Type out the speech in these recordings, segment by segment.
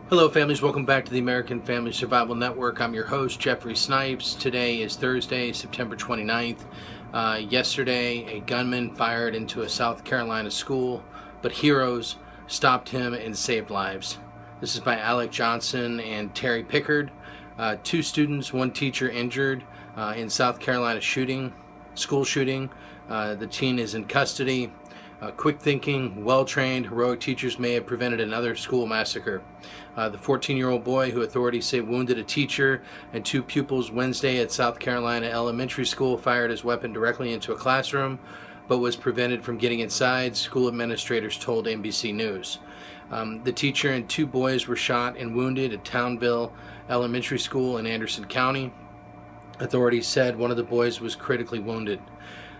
Hello families, welcome back to the American Family Survival Network. I'm your host, Jeffrey Snipes. Today is Thursday, September 29th. Yesterday, a gunman fired into a South Carolina school, but heroes stopped him and saved lives. This is by Alec Johnson and Terry Pickard. Two students, one teacher injured in South Carolina school shooting. The teen is in custody. Quick thinking, well-trained, heroic teachers may have prevented another school massacre. The 14-year-old boy, who authorities say wounded a teacher and two pupils Wednesday at South Carolina Elementary School, fired his weapon directly into a classroom, but was prevented from getting inside, school administrators told NBC News. The teacher and two boys were shot and wounded at Townville Elementary School in Anderson County. Authorities said one of the boys was critically wounded.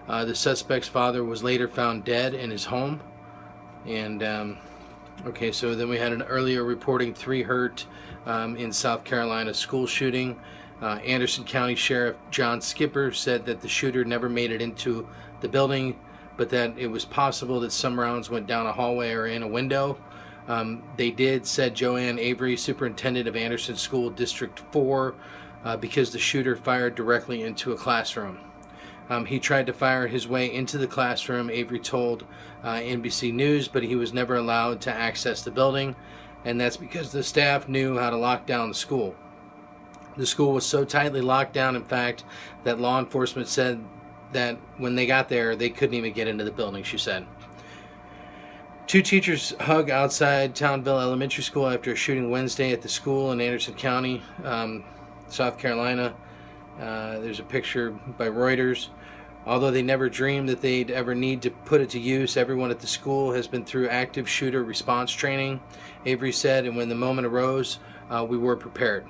The suspect's father was later found dead in his home. And, so then we had an earlier reporting 3 hurt in South Carolina school shooting. Anderson County Sheriff John Skipper said that the shooter never made it into the building, but that it was possible that some rounds went down a hallway or in a window. They did, said Joanne Avery, superintendent of Anderson School District 4, because the shooter fired directly into a classroom. He tried to fire his way into the classroom, Avery told NBC News, but he was never allowed to access the building, and that's because the staff knew how to lock down the school. The school was so tightly locked down, in fact, that law enforcement said that when they got there, they couldn't even get into the building, she said. Two teachers hug outside Townville Elementary School after a shooting Wednesday at the school in Anderson County, South Carolina. There's a picture by Reuters. Although they never dreamed that they'd ever need to put it to use, everyone at the school has been through active shooter response training, Avery said, and when the moment arose, we were prepared.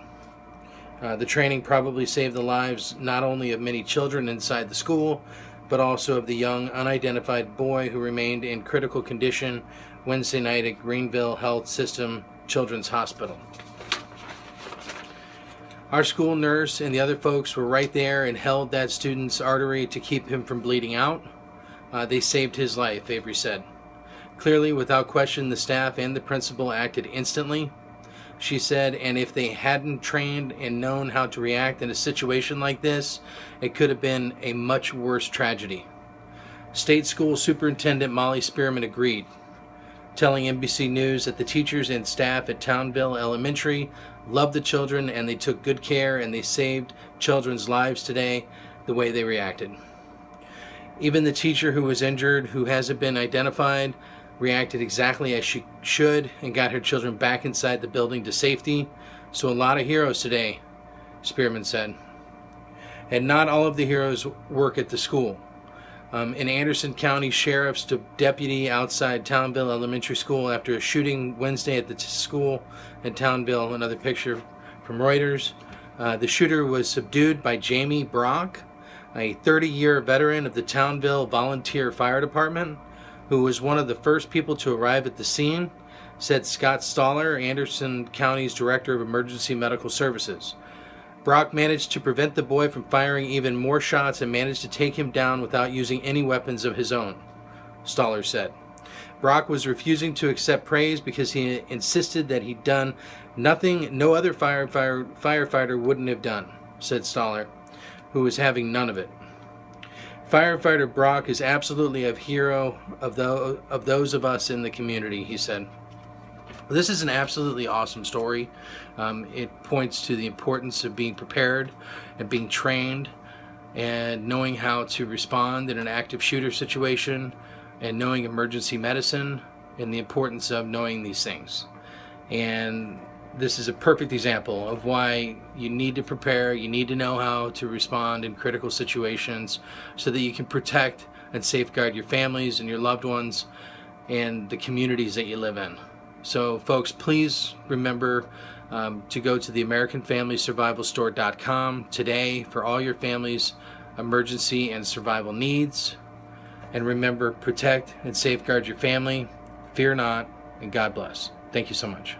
The training probably saved the lives not only of many children inside the school, but also of the young, unidentified boy who remained in critical condition Wednesday night at Greenville Health System Children's Hospital. Our school nurse and the other folks were right there and held that student's artery to keep him from bleeding out. They saved his life, Avery said. Clearly, without question, the staff and the principal acted instantly, she said, and if they hadn't trained and known how to react in a situation like this, it could have been a much worse tragedy. State School Superintendent Molly Spearman agreed, telling NBC News that the teachers and staff at Townville Elementary loved the children and they took good care and they saved children's lives today the way they reacted. Even the teacher who was injured, who hasn't been identified, reacted exactly as she should and got her children back inside the building to safety. So a lot of heroes today, Spearman said. And not all of the heroes work at the school. An Anderson County Sheriff's deputy outside Townville Elementary School after a shooting Wednesday at the school in Townville. Another picture from Reuters. The shooter was subdued by Jamie Brock, a 30-year veteran of the Townville Volunteer Fire Department, who was one of the first people to arrive at the scene, said Scott Stoller, Anderson County's Director of Emergency Medical Services. Brock managed to prevent the boy from firing even more shots and managed to take him down without using any weapons of his own, Stoller said. Brock was refusing to accept praise because he insisted that he'd done nothing no other firefighter wouldn't have done, said Stoller, who was having none of it. Firefighter Brock is absolutely a hero of those of us in the community, he said. This is an absolutely awesome story. It points to the importance of being prepared and being trained and knowing how to respond in an active shooter situation and knowing emergency medicine and the importance of knowing these things. And this is a perfect example of why you need to prepare, you need to know how to respond in critical situations so that you can protect and safeguard your families and your loved ones and the communities that you live in. So folks, please remember to go to the AmericanFamilySurvivalStore.com today for all your family's emergency and survival needs. And remember, protect and safeguard your family. Fear not, and God bless. Thank you so much.